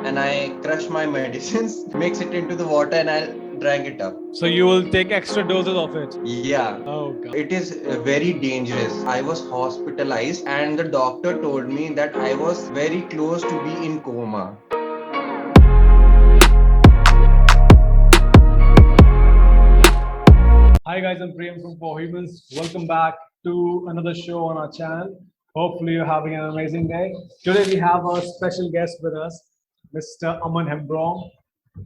and I crush my medicines, mix it into the water, and I drank it up. So you will take extra doses of it. Yeah, Oh God. it is very dangerous. I was hospitalized, and the doctor told me that I was very close to be in coma. Hi guys, I'm Priyam from For Humans. Welcome back to another show on our channel. Hopefully you're having an amazing day. Today we have a special guest with us, Mr. Aman Hembrom.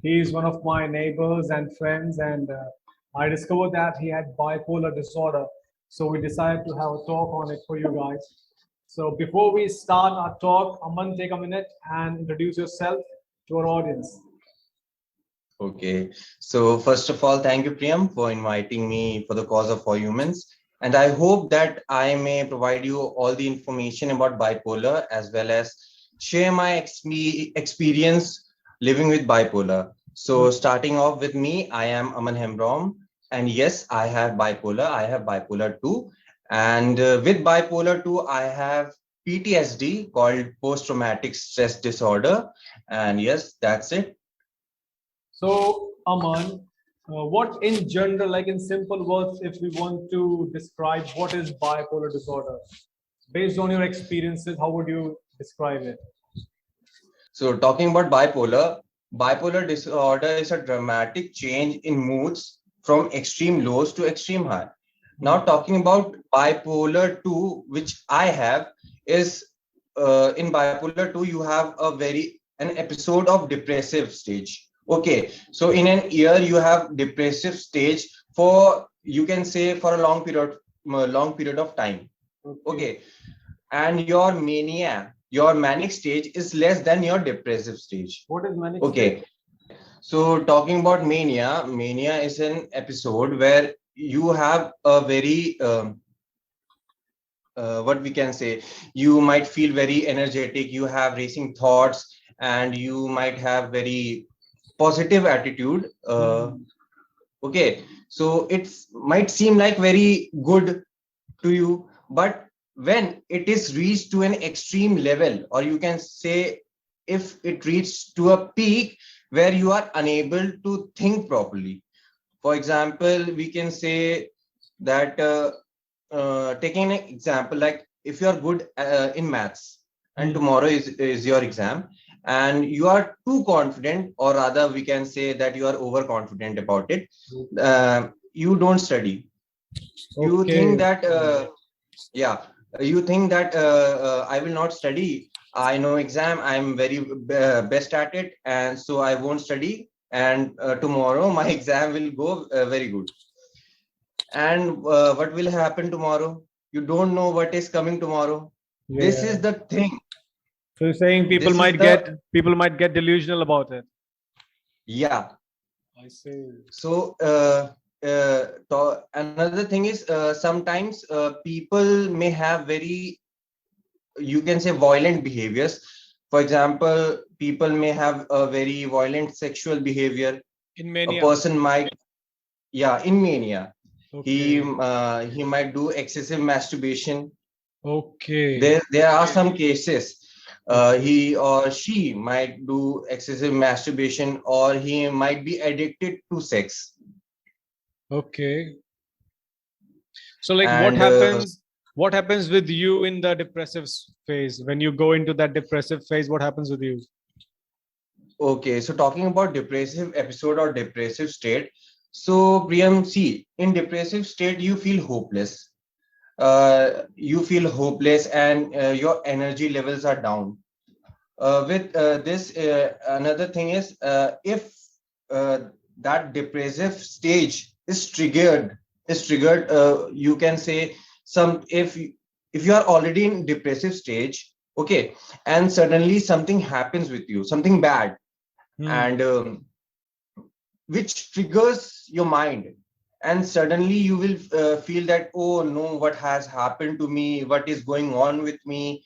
He's one of my neighbors and friends, and I discovered that he had bipolar disorder. So we decided to have a talk on it for you guys. So before we start our talk, Aman, take a minute and introduce yourself to our audience. Okay, so first of all, thank you, Priyam, for inviting me for the cause of For Humans. And I hope that I may provide you all the information about bipolar as well as share my experience living with bipolar. So, starting off with me, I am Aman Hembrom. And yes, I have bipolar. I have bipolar 2. And with bipolar 2, I have PTSD called post traumatic stress disorder. And yes, that's it. So, Aman, what in general, like in simple words, if we want to describe what is bipolar disorder, based on your experiences, how would you describe it? So, talking about bipolar disorder is a dramatic change in moods from extreme lows to extreme high. Now, talking about bipolar 2, which I have, is in bipolar 2, you have an episode of depressive stage. Okay, so in an year, you have depressive stage for, you can say, for a long period of time. Okay, and your manic stage is less than your depressive stage. What is manic state? Okay, so talking about mania is an episode where you have a very what we can say, you might feel very energetic, you have racing thoughts, and you might have very positive attitude. Okay, so it might seem like very good to you, but when it is reached to an extreme level, or you can say if it reaches to a peak where you are unable to think properly. For example, we can say that taking an example, like if you are good in maths and tomorrow is your exam, and you are too confident, or rather we can say that you are overconfident about it, you don't study. You think that yeah, you think that I will not study. I know exam, I'm very best at it, and so I won't study. And tomorrow my exam will go very good. And what will happen tomorrow? You don't know what is coming tomorrow. This Yeah. is the thing. So you're saying This is the people might get delusional about it. yeah. I see. So another thing is sometimes people may have very, you can say, violent behaviors. For example, people may have a very violent sexual behavior. In A mania. person might, yeah, in mania, Okay. he might do excessive masturbation. Okay. There are some cases Okay. he or she might do excessive masturbation, or he might be addicted to sex. Okay. So like And what happens with you in the depressive phase? When you go into that depressive phase, what happens with you? okay, so talking about depressive episode or depressive state, so Priyam, see, in depressive state you feel hopeless. You feel hopeless, and your energy levels are down. With this Another thing is, if uh, that depressive stage is triggered, you can say, some if you are already in depressive stage, okay, and suddenly something happens with you, something bad, and which triggers your mind, and suddenly you will feel that, oh no, what has happened to me, what is going on with me,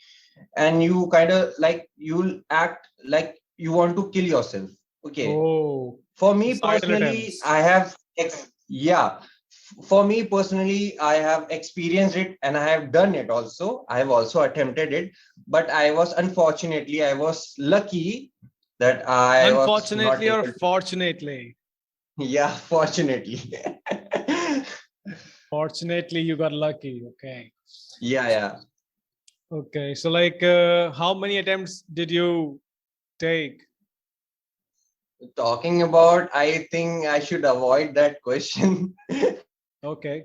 and you kind of like, you'll act like you want to kill yourself. Okay, Oh, for me suicidal personally, attempts. yeah, for me personally, I have experienced it, and I have done it also. I have also attempted it, but I was lucky that I was not Unfortunately or able to. fortunately? Yeah, fortunately. Fortunately, you got lucky. Okay. Yeah, yeah. Okay. So, like, how many attempts did you take? Talking about, I think I should avoid that question. Okay.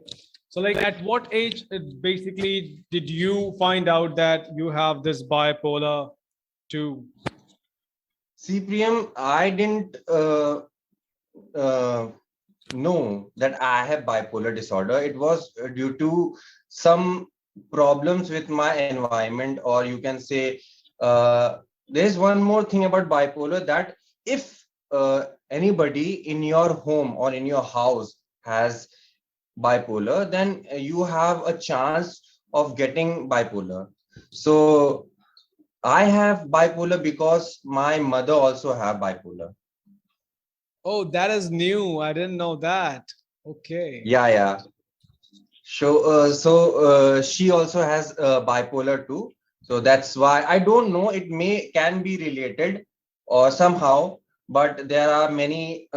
So, like, at what age basically did you find out that you have this bipolar 2? CPM, I didn't uh, know that I have bipolar disorder. It was due to some problems with my environment, or you can say, uh, there's one more thing about bipolar, that if anybody in your home or in your house has bipolar, then you have a chance of getting bipolar. So I have bipolar because my mother also have bipolar. Oh, that is new. I didn't know that. Okay. Yeah, yeah. She also has bipolar too. So that's why I don't know. It may can be related or somehow, but there are many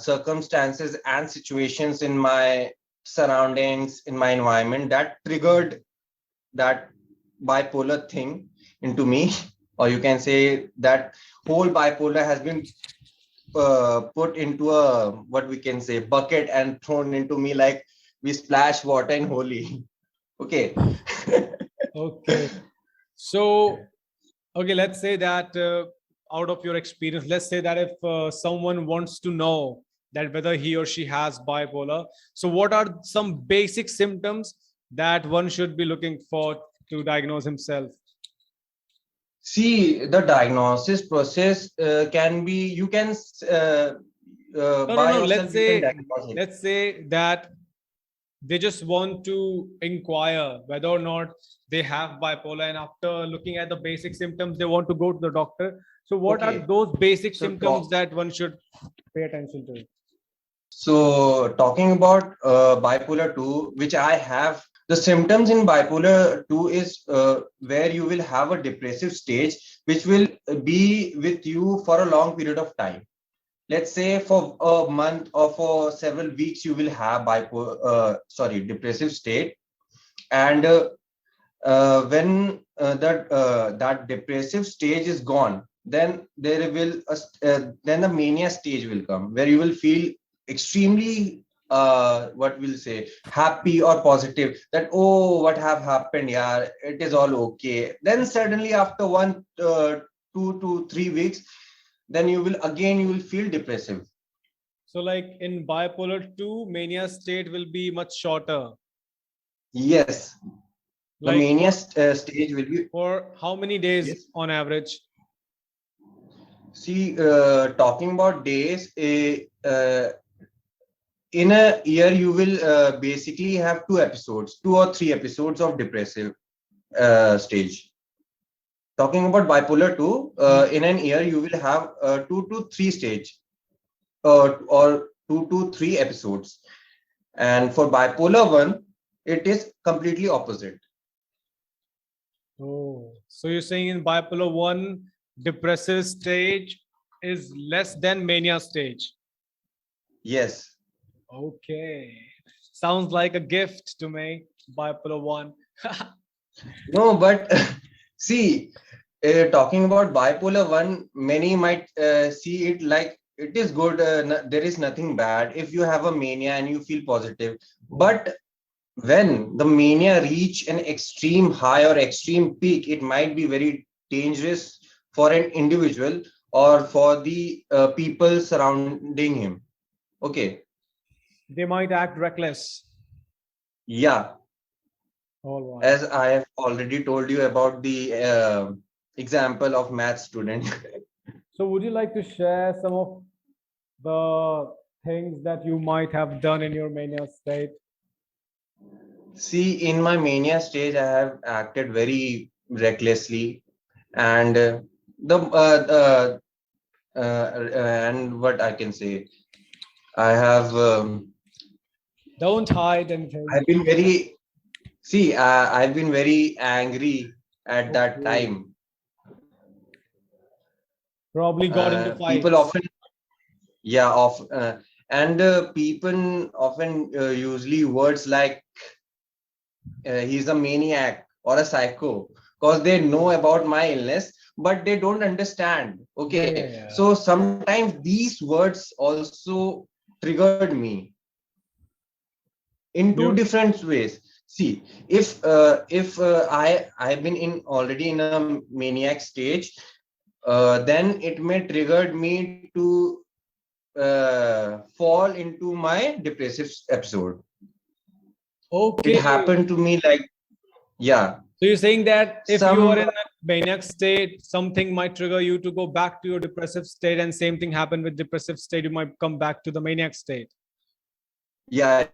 circumstances and situations in my surroundings, in my environment, that triggered that bipolar thing into me, or you can say that whole bipolar has been put into a, what we can say, bucket and thrown into me, like we splash water in holy. Okay. Okay. So, okay, let's say that out of your experience, let's say that if someone wants to know that whether he or she has bipolar, so what are some basic symptoms that one should be looking for to diagnose himself? See, the diagnosis process can be, you can No, no, by no. yourself you can diagnose it. Let's say that they just want to inquire whether or not they have bipolar, and after looking at the basic symptoms, they want to go to the doctor. So, what are Okay. those basic So symptoms that one should pay attention to? talking about bipolar 2, which I have, the symptoms in bipolar 2 is where you will have a depressive stage, which will be with you for a long period of time. Let's say for a month or for several weeks, you will have depressive state. And when that depressive stage is gone, then then the mania stage will come, where you will feel extremely what we'll say, happy or positive, that oh, what have happened, yeah, it is all okay. Then suddenly after 2 to 3 weeks, then you will feel depressive. So, like in bipolar 2, mania state will be much shorter. Yes, the Like stage will be. for how many days Yes. on average? See, talking about days, in a year, you will basically have 2 or 3 episodes of depressive stage. Talking about bipolar 2, in an year, you will have 2 to 3 stage, or 2 to 3 episodes. And for bipolar 1, it is completely opposite. Oh, so you're saying in bipolar 1, depressive stage is less than mania stage. Yes. Okay. Sounds like a gift to me, bipolar 1. No, but see, talking about bipolar 1, many might see it like it is good. There is nothing bad if you have a mania and you feel positive. But when the mania reach an extreme high or extreme peak, it might be very dangerous for an individual or for the people surrounding him. Okay. They might act reckless. Yeah. All right. As I have already told you about the example of math student. So, would you like to share some of the things that you might have done in your mania state? See, in my mania stage, I have acted very recklessly, and the and what I can say, I have Don't hide anything. I've been very see, I've been very angry at that Okay. time. Probably got into People fights. often, yeah, and people often usually words like he's a maniac or a psycho because they know about my illness, but they don't understand. Yeah, Okay, yeah, yeah. so sometimes these words also triggered me in two You different ways. See, if I've been in already in a maniac stage, then it may triggered me to fall into my depressive episode. It okay? happened to me like, yeah, So you're saying that if you some, are in a maniac state, something might trigger you to go back to your depressive state, and same thing happened with depressive state. You might come back to the maniac state. yeah.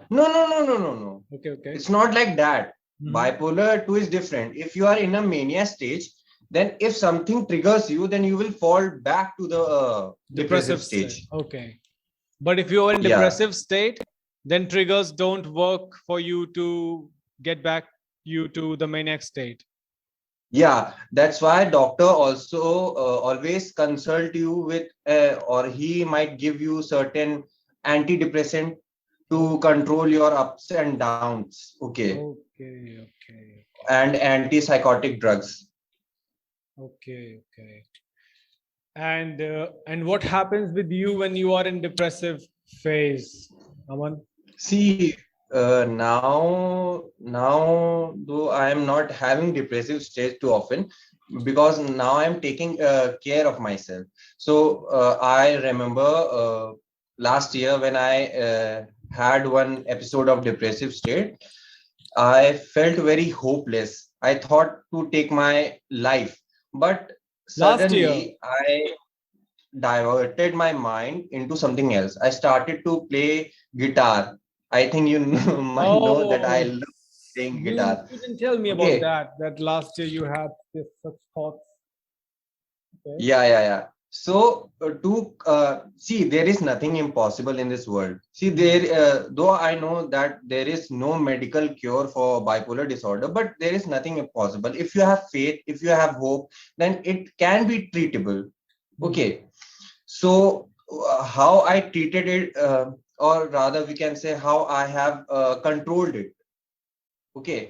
No. Okay, It's okay. not like that. Hmm. Bipolar 2 is different. If you are in a mania stage, then if something triggers you, then you will fall back to the depressive Depressive state. stage. Okay. But if you are in Yeah, depressive state, then triggers don't work for you to get back you to the maniac state. yeah. That's why doctor also always consult you with, or he might give you certain antidepressant Oh, to control your ups and downs. Okay, okay, okay, and antipsychotic drugs. okay, okay. And what happens with you when you are in depressive phase, Aman? See, now though I am not having depressive stage too often because now I'm taking care of myself. So I remember last year when I had one episode of depressive state, I felt very hopeless. I thought to take my life, but Last year. suddenly I diverted my mind into something else. I started to play guitar. I think you know, might know that I Oh, love playing you guitar. didn't tell me about Okay. that. That last year you had this such thoughts. Okay. Yeah. So to see, there is nothing impossible in this world. See, Hmm. though I know that there is no medical cure for bipolar disorder, but there is nothing impossible. If you have faith, if you have hope, then it can be treatable. Hmm. Okay. So how I treated it, or rather we can say how I have controlled it. Okay,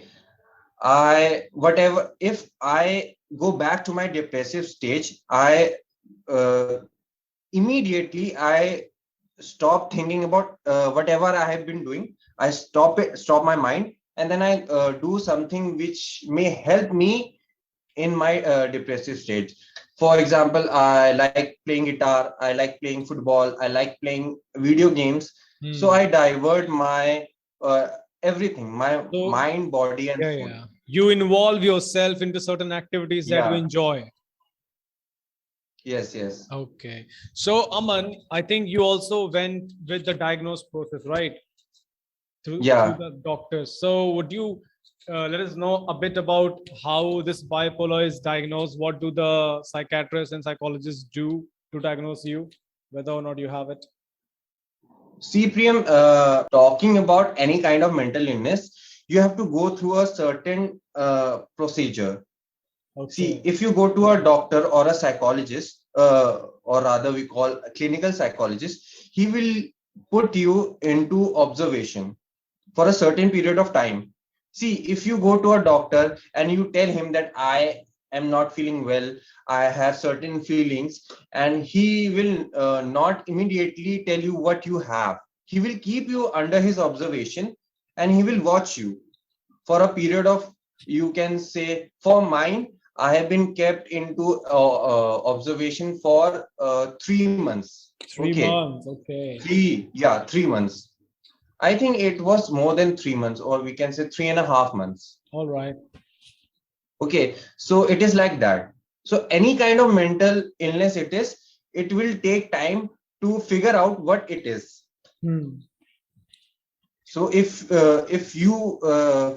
I whatever if I go back to my depressive stage, I uh, immediately I stop thinking about whatever I have been doing. I stop my mind, and then I do something which may help me in my depressive stage. For example, I like playing guitar, I like playing football, I like playing video games. So Hmm. I divert my uh, everything, my So mind, body, and yeah, soul. yeah. You involve yourself into certain activities that you Yeah, enjoy. yes. Okay. So Aman, I think you also went with the diagnose process, right? Through Yeah. the doctors. So would you let us know a bit about how this bipolar is diagnosed? What do the psychiatrists and psychologists do to diagnose you, whether or not you have it? See, Priyam, talking about any kind of mental illness, you have to go through a certain procedure. See, Okay. if you go to a doctor or a psychologist, or rather we call a clinical psychologist, he will put you into observation for a certain period of time. See, if you go to a doctor and you tell him that I am not feeling well, I have certain feelings, and he will not immediately tell you what you have. He will keep you under his observation and he will watch you for a period of, you can say, for mine, I have been kept into observation for 3 months. Three Okay, months. Okay. 3 months. I think it was more than 3 months, or we can say 3.5 months. All right. Okay, so it is like that. So any kind of mental illness it is, it will take time to figure out what it is. Hmm. So if you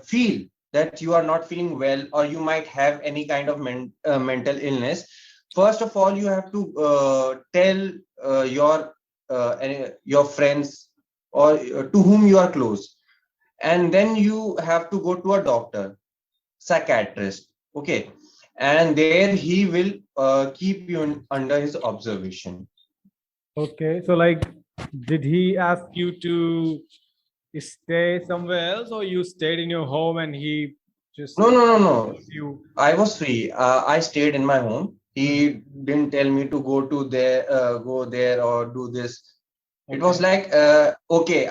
feel that you are not feeling well, or you might have any kind of mental illness, first of all you have to tell your friends, or to whom you are close, and then you have to go to a doctor, psychiatrist. Okay, and there he will keep you under his observation. Okay, so like, did he ask you to stay somewhere else, or you stayed in your home and he just No, no, no, no. told you? I was free. I stayed in my home. Mhm. He didn't tell me to go there or do this. It was Okay, like, okay,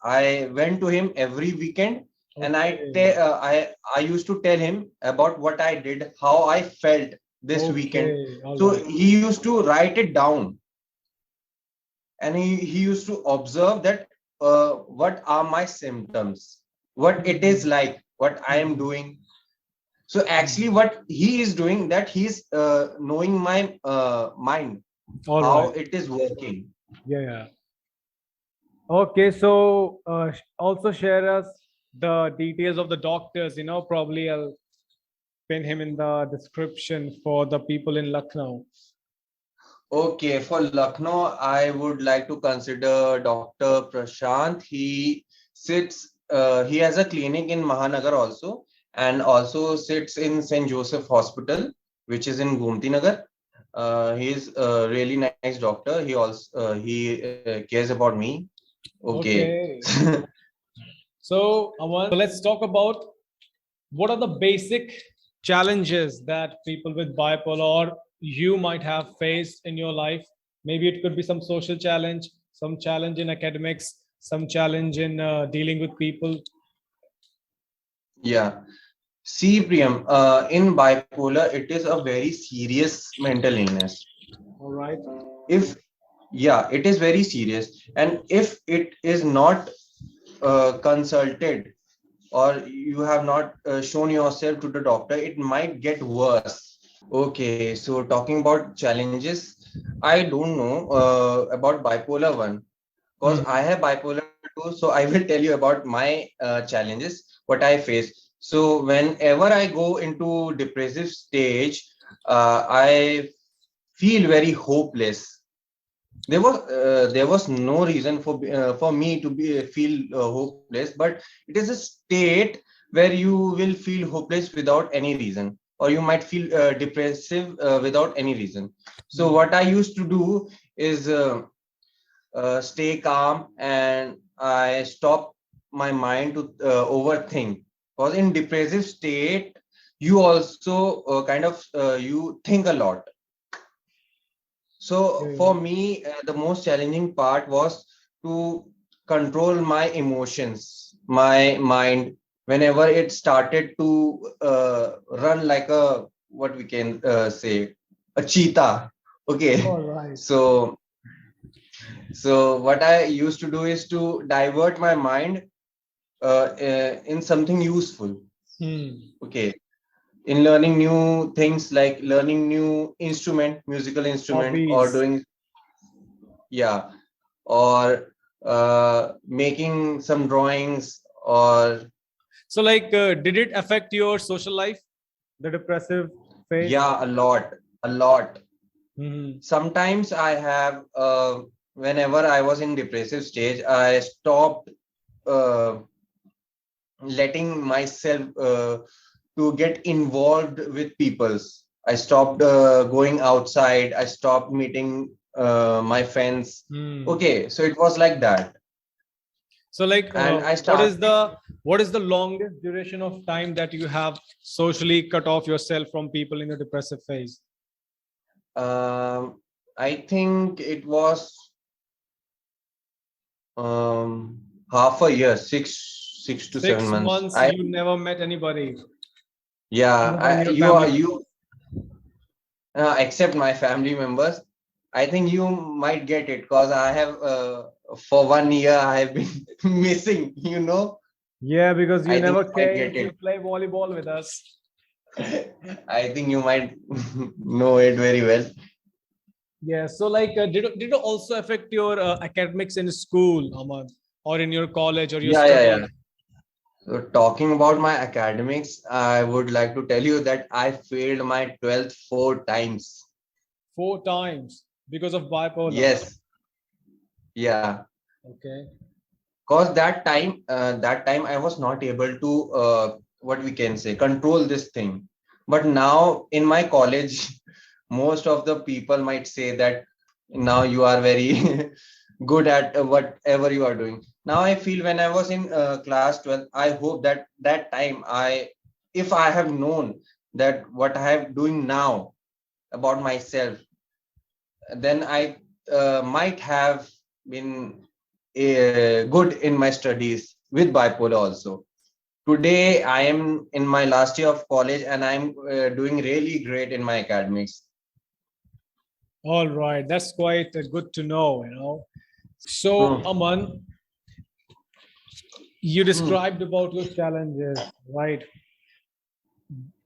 I went to him every weekend, and okay, I used to tell him about what I did, how I felt this weekend. okay, all So right. he used to write it down, and he used to observe that what are my symptoms, what it is Mhm, like, what I am mhm, doing. So actually, mhm. what he is doing, that he's knowing my mind, All how right. it is working. Yeah, yeah. Okay, so also share us the details of the doctors. Probably I'll pin him in the description for the people in Lucknow. Okay, for Lucknow, I would like to consider Dr. Prashant. He has a clinic in Mahanagar also, and also sits in St. Joseph Hospital, which is in Gomtinagar. He's a really nice doctor. He cares about me. Okay. Okay. So, Aman, so let's talk about what are the basic challenges that people with bipolar or you might have faced in your life. Maybe it could be some social challenge, some challenge in academics, some challenge in dealing with people. Yeah. See, Priyam, in bipolar, it is a very serious mental illness. All right. If Yeah, it is very serious, and if it is not consulted, or you have not shown yourself to the doctor, it might get worse. Okay, so talking about challenges, I don't know about bipolar 1, because I Mhm. have bipolar 2. So I will tell you about my challenges, what I face. So whenever I go into depressive stage, I feel very hopeless. There was no reason for me to be feel hopeless, but it is a state where you will feel hopeless without any reason, or you might feel depressive without any reason. So Mhm. what I used to do is stay calm, and I stop my mind to overthink, because in depressive state you also kind of you think a lot. So for Okay. me, the most challenging part was to control my emotions, my mind, whenever it started to run like a, what we can say, a cheetah. Okay. All right. So what I used to do is to divert my mind in something useful. Hmm. Okay. In learning new things, like learning new instrument, musical instrument, or Hobbies. doing, yeah, or making some drawings, or So, like, did it affect your social life, the depressive phase? yeah, a lot. Hmm. Sometimes I have whenever I was in depressive stage, I stopped uh, letting myself to get involved with peoples. I stopped going outside. I stopped meeting my friends. Hmm. Okay, so it was like that. So, like, And I what started. is the longest duration of time that you have socially cut off yourself from people in the depressive phase? Um, I think it was half a year, 6 to 7 Six months. months, you never met anybody, Yeah, nobody in your you family are members. you except my family members. I think you might get it, because I have for 1 year I have been missing. Yeah, because you I think never you might get came it. to play volleyball with us. I think you might know it very well. Yeah. So, like, did it also affect your academics in school, Ahmad, or in your college or your Yeah, yeah, yeah. studies? So talking about my academics, I would like to tell you that I failed my 12th 4 times. 4 times because of bipolar. Yes, yeah. Okay. Because that time I was not able to what we can say, control this thing. But now in my college, most of the people might say that now you are very good at whatever you are doing. Now I feel when I was in class 12, I hope that that time if I have known that what I am doing now about myself, then I might have been good in my studies with bipolar also. Today, I am in my last year of college and I'm doing really great in my academics. All right, that's quite good to know, you know. So, Hmm. Aman, you Hmm. described about your challenges, right?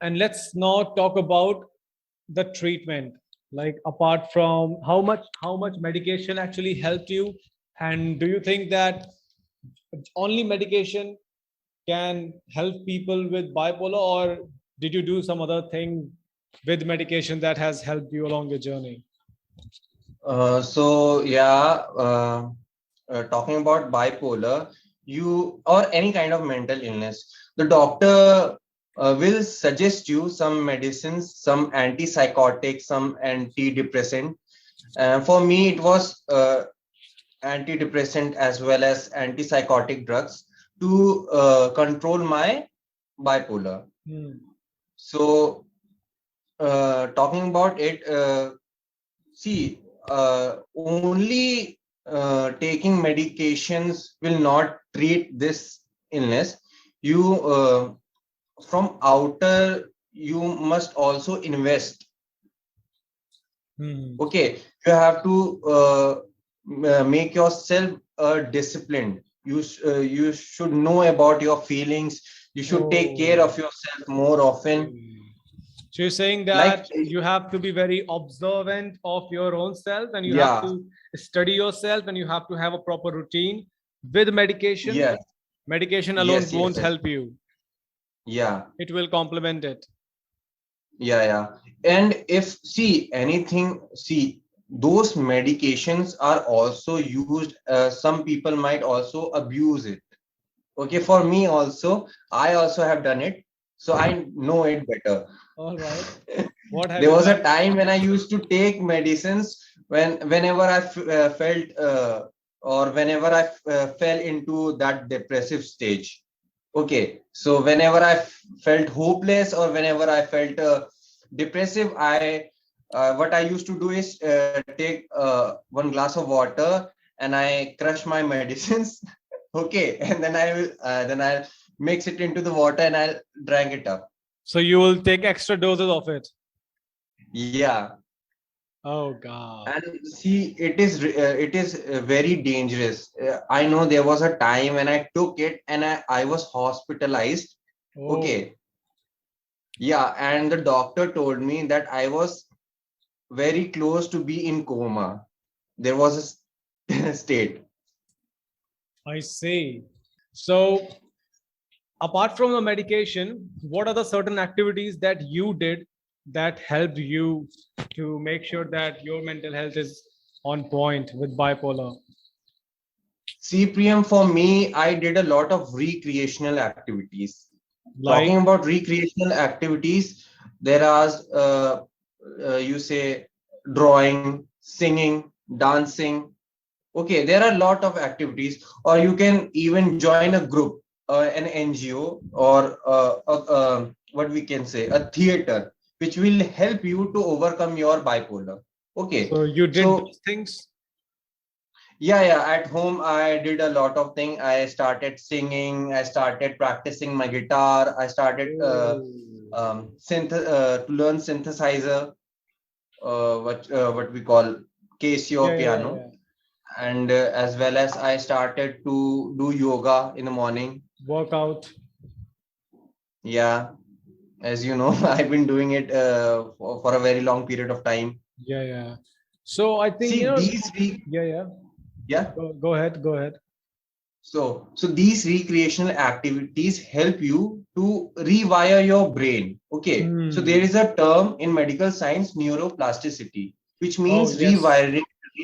And let's now talk about the treatment. Like apart from how much medication actually helped you, and do you think that only medication can help people with bipolar, or did you do some other thing with medication that has helped you along your journey? So yeah, talking about bipolar, you or any kind of mental illness, the doctor will suggest you some medicines, some antipsychotic, some antidepressant. For me, it was antidepressant as well as antipsychotic drugs to control my bipolar. Hmm. So, talking about it, see, only taking medications will not treat this illness. You, from outer, you must also invest. Hmm. Okay, you have to make yourself disciplined. You should know about your feelings. You should take care Oh, of yourself more often. okay. So you're saying Like, that you have to be very observant of your own self, and you have yeah, to study yourself, and you have to have a proper routine with medication. yes, Medication alone yes, yes, won't yes, help you. yeah, It will complement it. yeah, yeah. And if see anything, see those medications are also used. Some people might also abuse it. Okay, for me also, I also have done it, so I know it better. All right. What have There you was a done? time when I used to take medicines whenever I felt or whenever I fell into that depressive stage. Okay, so whenever I felt hopeless or whenever I felt depressive, I what I used to do is take one glass of water and I crush my medicines. Okay, and then I'll mix it into the water and I'll drink it up. So you will take extra doses of it. Yeah. Oh God. And see, it is very dangerous. I know there was a time when I took it and I was hospitalized. Oh, Okay, yeah, and the doctor told me that I was very close to be in coma. There was state. I see. So apart from the medication, what are the certain activities that you did that helped you to make sure that your mental health is on point with bipolar? CPM for me, I did a lot of recreational activities. Talking Like, about recreational activities, there are you say drawing, singing, dancing. Okay, there are a lot of activities, or you can even join a group, an NGO, or what we can say, a theater, which will help you to overcome your bipolar. Okay, so you did so those things? yeah, yeah. At home, I did a lot of things. I started singing. I started practicing my guitar. I started Oh, to learn synthesizer, what we call yeah, Casio yeah, yeah, piano, yeah. and as well as I started to do yoga in the morning. Workout. Yeah, as you know, I've been doing it for a very long period of time. Yeah, yeah. So I think, See these, yeah, yeah. yeah. Go ahead, go ahead. So these recreational activities help you to rewire your brain. Okay. So there Hmm. is a term in medical science, neuroplasticity, which Oh, means yes.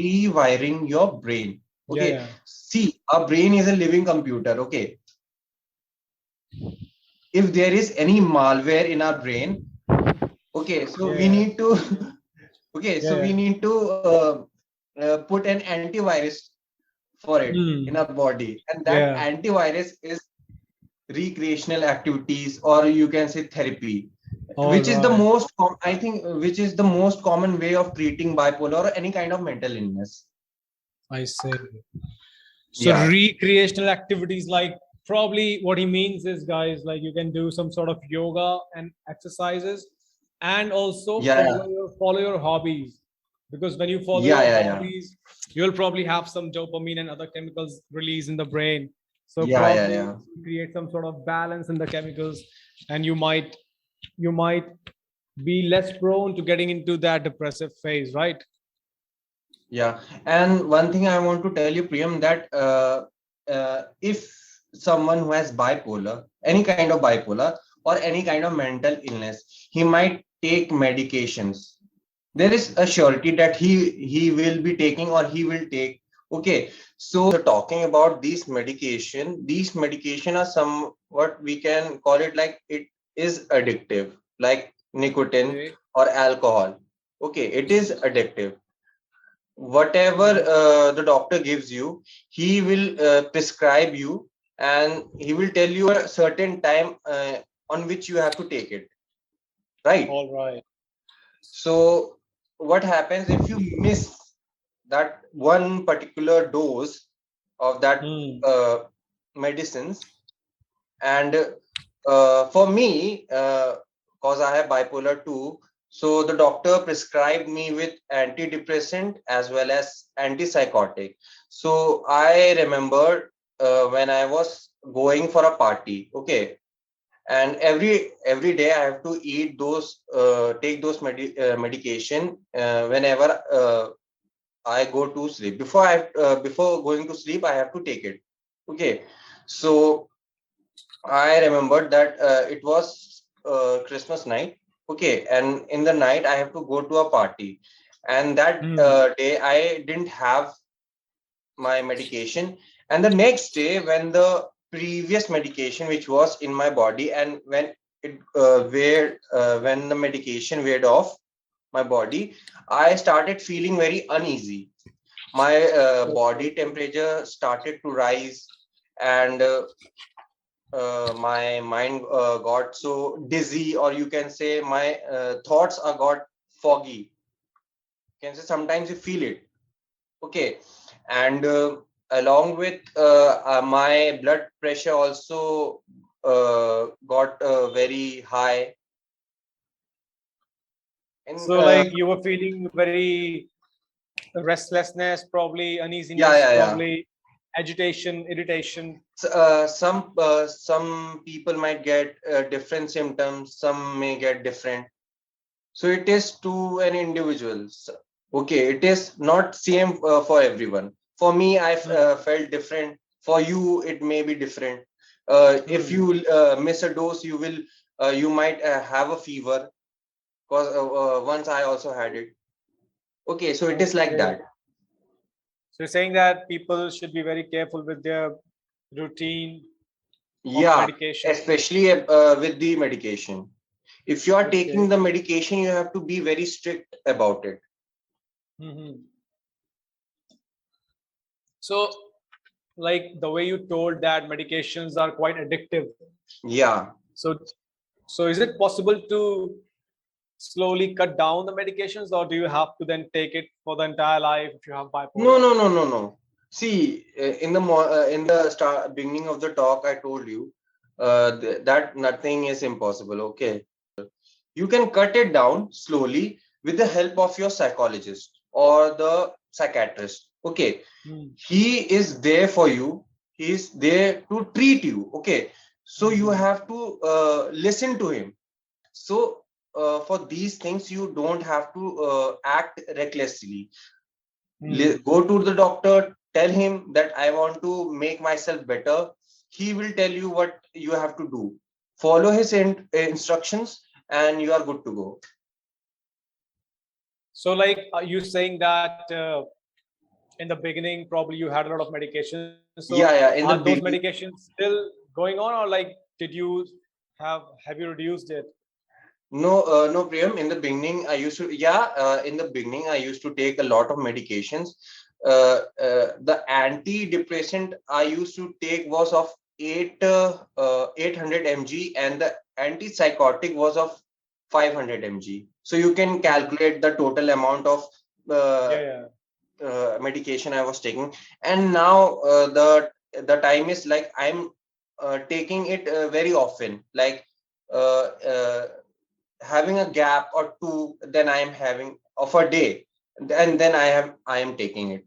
rewiring your brain. Yeah, Okay. yeah. See, our brain is a living computer. Okay. If there is any malware in our brain, Okay, so we Yeah. need to okay, so Yeah. we need to put an antivirus for it in Hmm. our body, and that Yeah. antivirus is recreational activities, or you can say therapy, All which is the right. most I think which is the most common way of treating bipolar or any kind of mental illness. I see. So Yeah, recreational activities, like probably what he means is, guys, like you can do some sort of yoga and exercises, and also yeah, follow your hobbies. Because when you follow yeah, your yeah, yeah, hobbies, you'll probably have some dopamine and other chemicals released in the brain. So yeah, yeah, probably yeah. create some sort of balance in the chemicals, and you might be less prone to getting into that depressive phase, right? Yeah, and one thing I want to tell you, Priyam, that if someone who has bipolar, any kind of bipolar or any kind of mental illness, he might take medications. There is a surety that he will be taking or he will take. Okay, so talking about these medication are somewhat we can call it like it is addictive, like nicotine Okay. or alcohol. Okay, it is addictive. Whatever Mhm. the doctor gives you, he will prescribe you, and he will tell you a certain time on which you have to take it, right? All right. So what happens if you miss that one particular dose of that Hmm. uh, medicines? And for me, because I have bipolar 2, so the doctor prescribed me with antidepressant as well as antipsychotic. So I remember when I was going for a party, okay, and every day I have to eat those, take those medication whenever I go to sleep. Before going to sleep, I have to take it. Okay, so I remembered that it was Christmas night. Okay, and in the night I have to go to a party, and that Hmm. day I didn't have my medication. And the next day, when the previous medication which was in my body, and when it when the medication weared off my body, I started feeling very uneasy. My body Okay. temperature started to rise, and my mind got so dizzy, or you can say my thoughts are got foggy. You can say sometimes you feel it. Okay, and along with my blood pressure also got very high. And So, like, you were feeling very restlessness, probably yeah, uneasiness, yeah, yeah. probably agitation, irritation. Some people might get different symptoms. Some may get different. So it is to an individual. Okay, it is not same for everyone. For me, I Hmm. felt different. For you, it may be different. If Hmm. you miss a dose, you might have a fever. Because once I also had it. Okay, so it is like Okay. that. So, you're saying that people should be very careful with their routine of Yeah, medication. especially with the medication. If you are taking Okay. the medication, you have to be very strict about it. Hmm. So, like the way you told that medications are quite addictive. Yeah. So, so is it possible to slowly cut down the medications, or do you have to then take it for the entire life if you have No, bipolar? no, no, no, no. See, in the start beginning of the talk, I told you that nothing is impossible. Okay, you can cut it down slowly with the help of your psychologist or the psychiatrist. Okay, Hmm. he is there for you. He is there to treat you. Okay, so you Hmm. have to listen to him. So for these things, you don't have to act recklessly. Hmm. Go to the doctor, tell him that I want to make myself better. He will tell you what you have to do. Follow his instructions, and you are good to go. So, like, are you saying that in the beginning, probably you had a lot of medications? So, Yeah, yeah. are In the those beginning, medications still going on, or like, have you reduced it? No, Priyam. In the beginning, I used to, yeah, in the beginning, I used to take a lot of medications. The antidepressant I used to take was of 800 mg, and the antipsychotic was of 500 mg. So you can Hmm. calculate the total amount of uh, Yeah, yeah. medication I was taking. And now the time is like I'm taking it very often, like uh, uh, having a gap or two, then I am having of a day, and then I am taking it.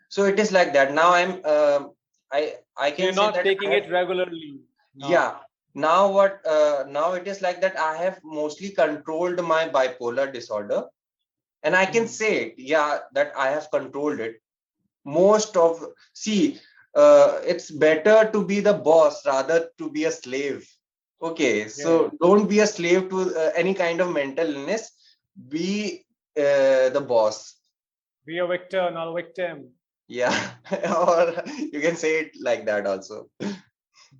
So it is like that. Now I So you're can say not that I taking have, it regularly now. yeah. Now what now it is like that I have mostly controlled my bipolar disorder, and I can Hmm. say it, yeah, that I have controlled it. Most of, see, it's better to be the boss rather to be a slave. Okay, Yeah, yeah. so don't be a slave to any kind of mental illness. Be the boss. Be a victor, not a victim. Yeah. Or you can say it like that also.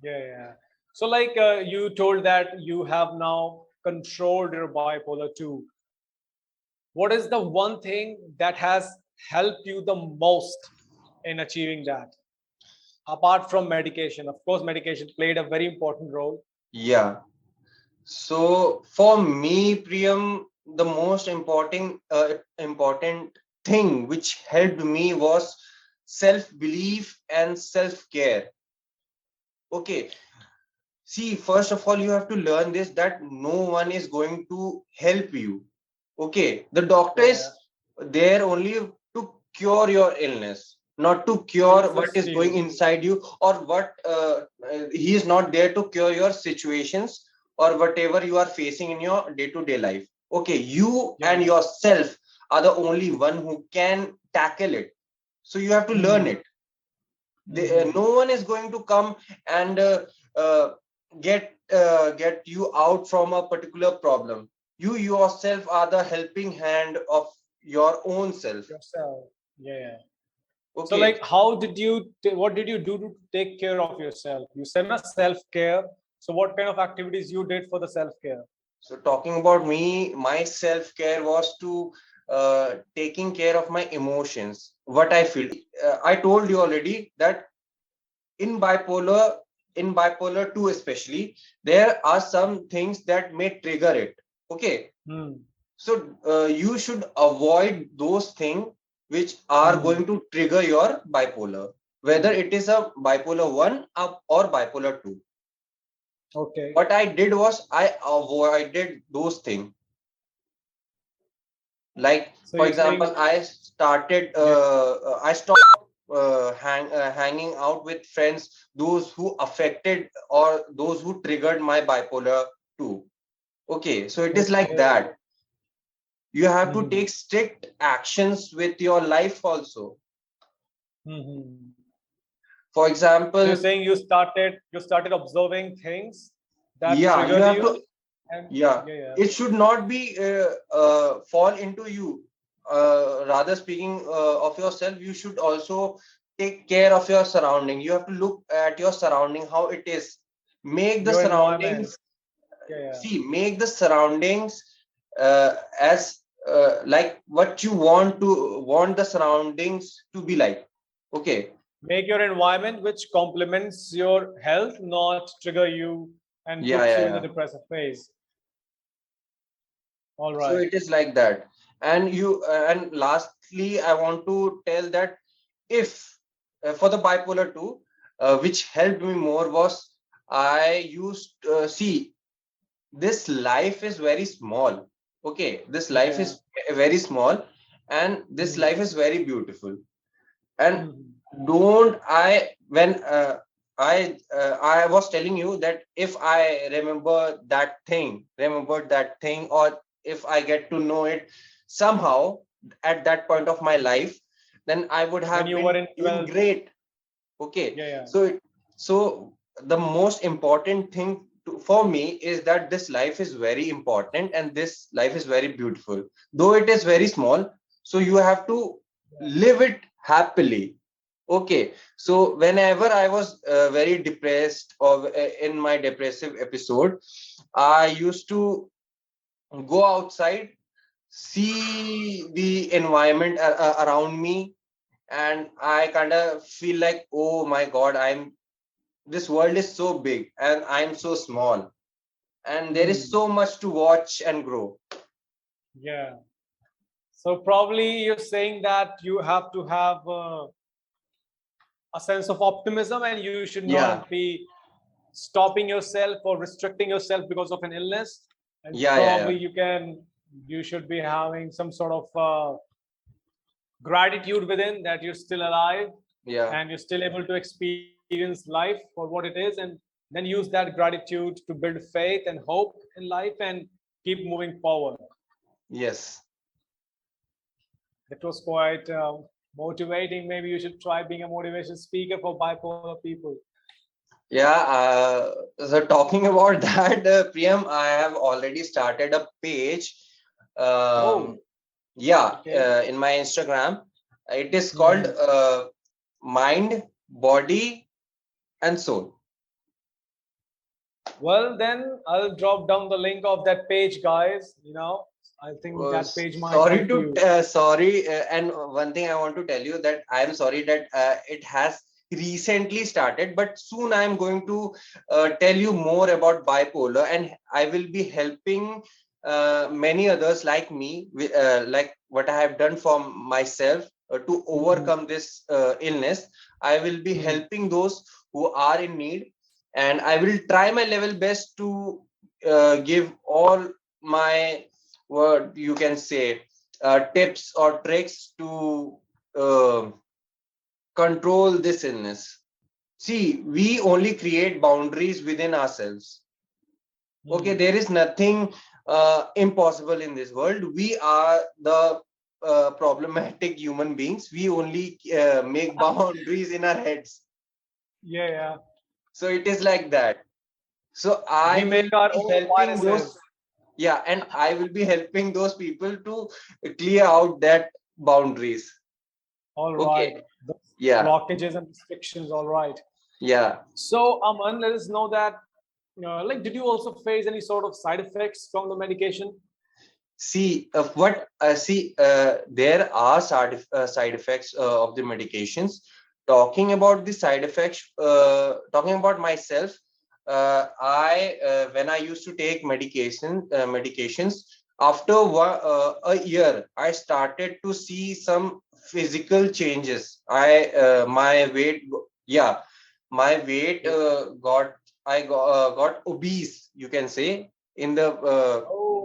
Yeah, yeah. So, like you told that you have now controlled your bipolar 2. What is the one thing that has helped you the most in achieving that? Apart from medication, of course, medication played a very important role. Yeah. So for me, Priyam, the most important thing which helped me was self belief and self care. Okay. See, first of all, you have to learn this, that no one is going to help you. Okay. The doctor Yeah, yeah. is there only to cure your illness, not to To cure what assist is going you. inside you, or he is not there to cure your situations or whatever you are facing in your day to day life. Okay. You Yeah, and yeah. yourself are the only one who can tackle it. So you have to learn Mm-hmm. it. Mm-hmm. No one is going to come and uh, get you out from a particular problem. You yourself are the helping hand of your own self. Yourself. Yeah, yeah. So, Okay, like, how did you, what did you do to take care of yourself? You said na self care. So, what kind of activities you did for the self care? so talking about me, my self care was to taking care of my emotions, what I feel. I told you already that in bipolar 2 especially, there are some things that may trigger it. Okay. Hmm. So you should avoid those things which are Hmm. going to trigger your bipolar, whether it is a bipolar 1 or bipolar 2. Okay. What I did was I avoided those things. Like, So for you're example, saying, yeah, I stopped hanging out with friends, those who affected or those who triggered my bipolar 2. Okay, so it is like okay. that. You have to Hmm. take strict actions with your life also. Hmm. For So you're example, saying you started observing things that yeah, you triggered have to, you, and yeah, yeah, yeah, it should not be fall into you. Rather speaking of yourself, you should also take care of your surrounding. You have to look at your surrounding, how it is. Make the your environment. surroundings, Yeah, yeah. make the surroundings as like what you want the surroundings to be like. Okay. Make your environment which complements your health, not trigger you and Yeah, puts yeah, you in the yeah. depressive phase. All So right. it is like that. And lastly, I want to tell that if for the bipolar 2, which helped me more was I used see, this life is very small. Okay, this Yeah, life yeah. is very small, and this Hmm. life is very beautiful. And Hmm. don't I when I was telling you that if I remembered that thing, or if I get to know it somehow at that point of my life, then I would When have you been were in doing 12th. great. Okay, Yeah, yeah. so the most important thing for me is that this life is very important and this life is very beautiful, though it is very small. So you have to Yeah. live it happily. Okay, so whenever I was very depressed or in my depressive episode, I used to go outside, see the environment around me, and I kind of feel like, oh my God, this world is so big and I'm so small, and there is Hmm. so much to watch and grow. Yeah. So probably you're saying that you have to have a sense of optimism, and you should not Yeah, be stopping yourself or restricting yourself because of an illness. And yeah, yeah, probably yeah, you should be having some sort of gratitude within that you're still alive yeah. and you're still able to experience life for what it is, and then use that gratitude to build faith and hope in life and keep moving forward. Yes. It was quite motivating. Maybe you should try being a motivation speaker for bipolar people. Yeah, so talking about that, Priyam, I have already started a page. Oh, Um, yeah, okay. in my Instagram. It is called Hmm. Mind, Body, and Soul. Well, then I'll drop down the link of that page, guys. I think that page might help you. Sorry, and one thing I want to tell you that I am sorry that it has recently started, but soon I am going to tell you more about bipolar, and I will be helping many others like me, like what I have done for myself to Hmm. overcome this illness. I will be Hmm. helping those who are in need, and I will try my level best to give all my, what you can say, tips or tricks to uh, control this illness. See, we only create boundaries within ourselves. Okay, Hmm. there is nothing impossible in this world. We are the problematic human beings. We only make boundaries in our heads. Yeah, yeah. So it is like that. So I We will make our be own helping those, biases. yeah, and I will be helping those people to clear out that boundaries. All right. Okay. The Yeah. blockages and restrictions. All right. Yeah. So, Aman, let us know that, did you also face any sort of side effects from the medication? See, there are side effects of the medications. Talking about the side effects, talking about myself, I when I used to take medications, after a year, I started to see some physical changes. My weight, yeah, my weight got obese, you can say. In the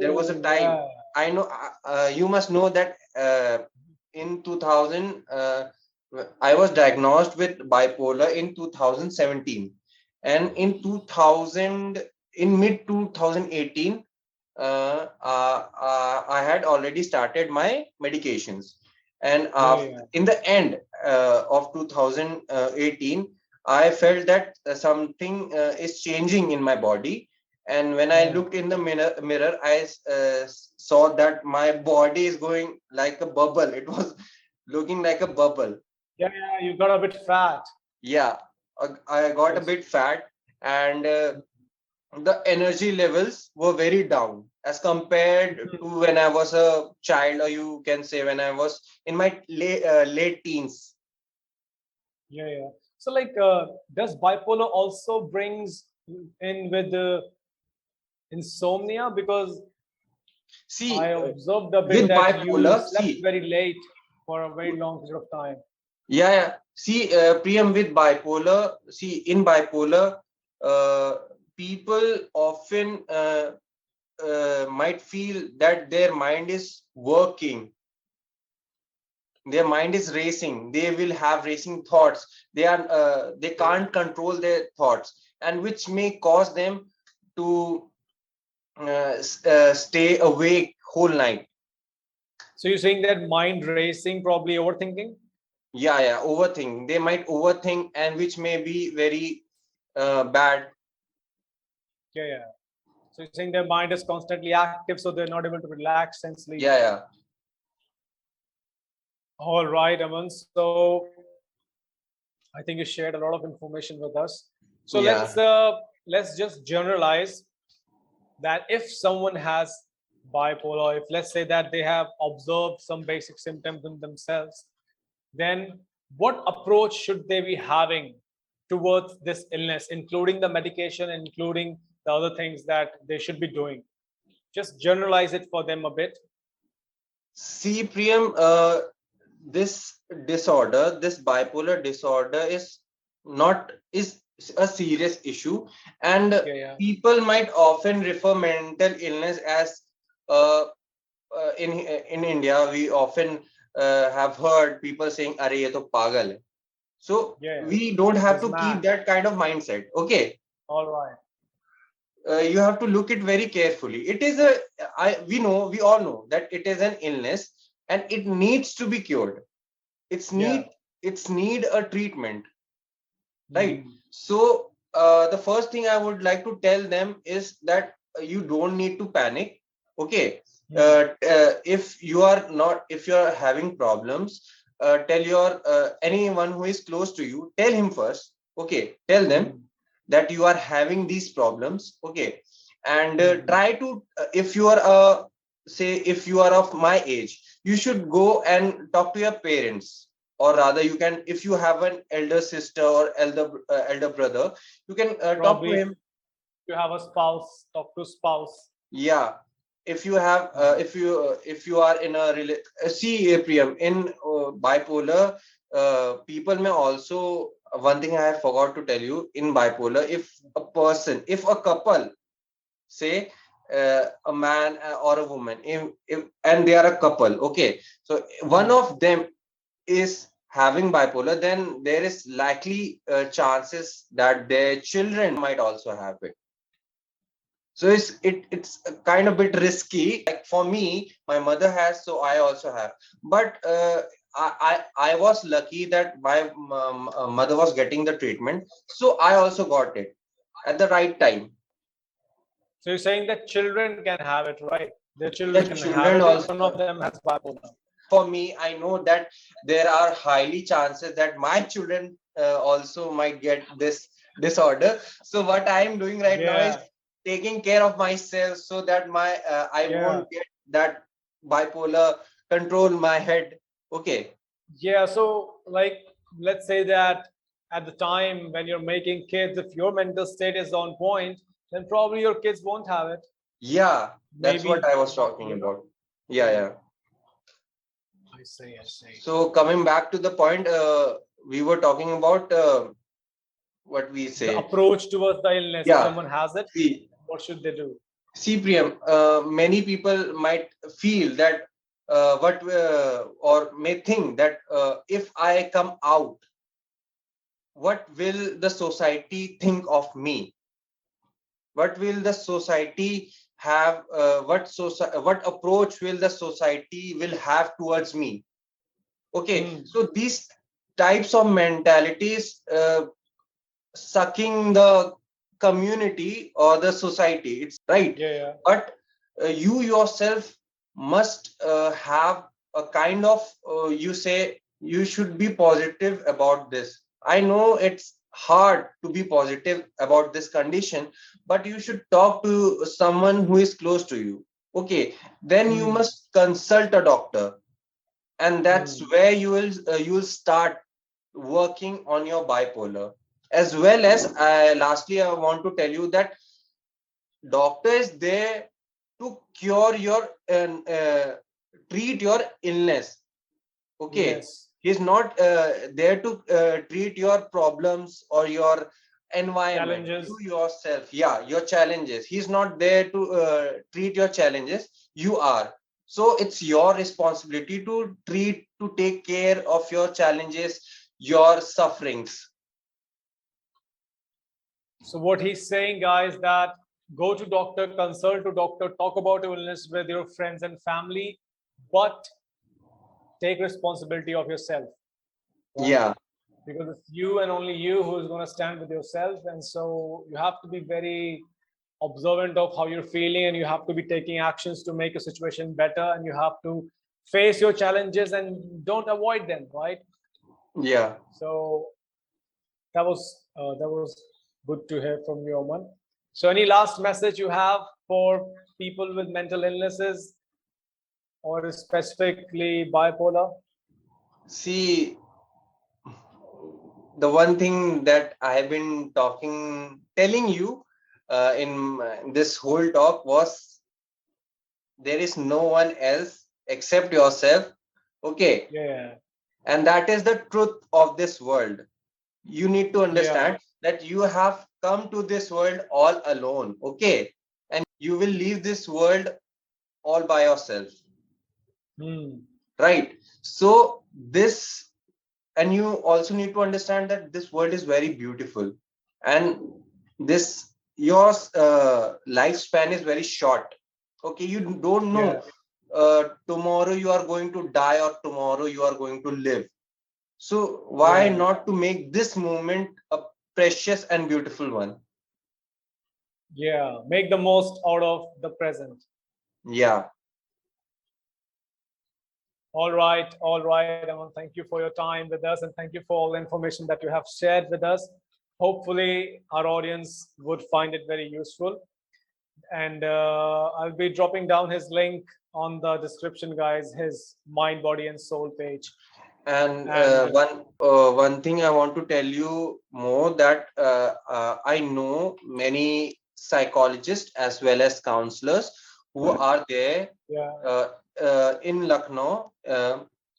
There was a Oh, time, yeah. I know, you must know that in 2000, I was diagnosed with bipolar in 2017, and in 2000, in mid 2018, I had already started my medications, and Yeah, yeah. in the end of 2018, I felt that something is changing in my body, and when I Yeah. looked in the mirror, I saw that my body is going like a bubble. It was looking like a bubble. Yeah, yeah. You got a bit fat. Yeah, I got a Yes. bit fat, and the energy levels were very down as compared to when I was a child, or you can say when I was in my late teens. Yeah, yeah. So, does bipolar also brings in with the insomnia? Because I See, observed a bit with that you bipolar, slept very late for a very long period of time. yeah, yeah. See, Priyam, with bipolar, see, in bipolar, uh, people often might feel that their mind is working, their mind is racing, they will have racing thoughts, they can't control their thoughts, and which may cause them to stay awake whole night. So you're saying that mind racing, probably overthinking? Yeah, yeah, overthink, they might overthink, and which may be very bad. Yeah, yeah. So you're saying their mind is constantly active, so they're not able to relax and sleep. Yeah, yeah, All right, Aman. So I think you shared a lot of information with us. So yeah. let's just generalize that if someone has bipolar, if let's say that they have observed some basic symptoms in themselves, then what approach should they be having towards this illness, including the medication, including the other things that they should be doing? Just generalize it for them a bit. See, Priyam, this disorder, this bipolar disorder is a serious issue, and Yeah, yeah. people might often refer mental illness as uh, in India, we often have heard people saying, "Arey, ye to pagal hai." So Yeah, yeah. we don't have He's to keep mad. that kind of mindset. Okay, All right. you have to look it very carefully. It is a, we all know that it is an illness and it needs to be cured. It's Yeah. need it's need a treatment, right? Mhm. So the first thing I would like to tell them is that you don't need to panic. Okay, Hmm. if you are not, if you are having problems, tell your anyone who is close to you, tell him first. Okay, tell them Hmm. that you are having these problems. Okay, and Hmm. try to if you are say if you are of my age, you should go and talk to your parents, or rather you can, if you have an elder sister or elder brother, you can talk to Probably him. you have a spouse, talk to spouse. Yeah, if you have Hmm. if you are in a see, Priyam, in bipolar, people may also, one thing I have forgot to tell you, in bipolar, if a couple, say a man or a woman, if and they are a couple, okay, so one Hmm. of them is having bipolar, then there is likely chances that their children might also have it. So it's a kind of bit risky. Like for me, my mother has, so I also have. But I was lucky that my mother was getting the treatment, so I also got it at the right time. So you're saying that children can have it, right? Their children Yes, can have children it if also. one of them has bipolar. For me, I know that there are highly chances that my children also might get this disorder. So what I am doing right now is Yeah, taking care of myself so that my I yeah, won't get that bipolar control my head. Okay. yeah. So, like, let's say that at the time when you're making kids, if your mental state is on point, then probably your kids won't have it. Yeah, that's what Maybe I was not, talking you know. about. Yeah, yeah. I see, I see. So coming back to the point, we were talking about what we The say. approach towards the illness, if Yeah. someone has it, See, what should they do? See, Priyam, many people might feel that what or may think that if I come out, what will the society think of me? What will the society have? What approach will the society will have towards me? Okay, Hmm. so these types of mentalities sucking the community or the society. It's right, Yeah, yeah. but you yourself must have a kind of you say you should be positive about this. I know it's hard to be positive about this condition, but you should talk to someone who is close to you. Okay, then you Hmm. must consult a doctor, and that's Hmm. where you will start working on your bipolar. As well as lastly, I want to tell you that doctor is there to cure your treat your illness. Okay, Yes. he's not there to treat your problems or your environment, you Challenges. yourself, yeah, your challenges. He's not there to treat your challenges, you are. So it's your responsibility to treat, to take care of your challenges, your sufferings. So what he's saying, guys, that go to doctor, consult to doctor, talk about your illness with your friends and family, but take responsibility of yourself, right? Yeah, Because it's you and only you who is going to stand with yourself, and so you have to be very observant of how you're feeling, and you have to be taking actions to make a situation better, and you have to face your challenges and don't avoid them, right? yeah. So that was good to hear from you, Oman. So any last message you have for people with mental illnesses or specifically bipolar? See, the one thing that I have been telling you in this whole talk was there is no one else except yourself. Okay. Yeah, And that is the truth of this world. You need to yeah, understand that you have come to this world all alone. Okay. And you will leave this world all by yourself. hmm, Right. So, this, and you also need to understand that this world is very beautiful. And this, your lifespan is very short. Okay. You don't yeah, know tomorrow you are going to die or tomorrow you are going to live. So why yeah, not to make this moment a precious and beautiful one? yeah. Make the most out of the present. Yeah. All right, Aman. Thank you for your time with us, and thank you for all the information that you have shared with us. Hopefully, our audience would find it very useful. And I'll be dropping down his link on the description, guys. His mind, body, and soul page. And And one thing I want to tell you more that I know many psychologists as well as counselors who are there yeah, in Lucknow,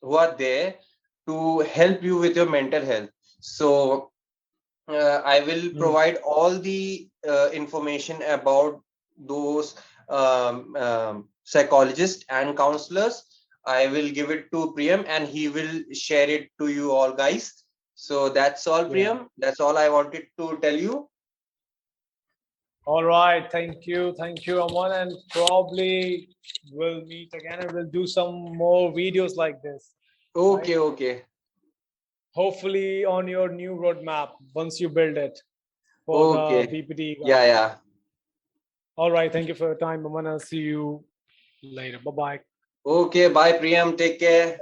who are there to help you with your mental health. So I will mm, provide all the information about those psychologists and counselors. I will give it to Priyam and he will share it to you all guys. So that's all, yeah. Priyam. That's all I wanted to tell you. All right. Thank you, Aman. And probably we'll meet again and we'll do some more videos like this. Right? Okay, okay, Hopefully on your new roadmap once you build it for the okay. BPT Yeah, guys. yeah. All right. Thank you for your time, Aman. I'll see you later. Bye bye. Okay, bye, Priyam. Take care.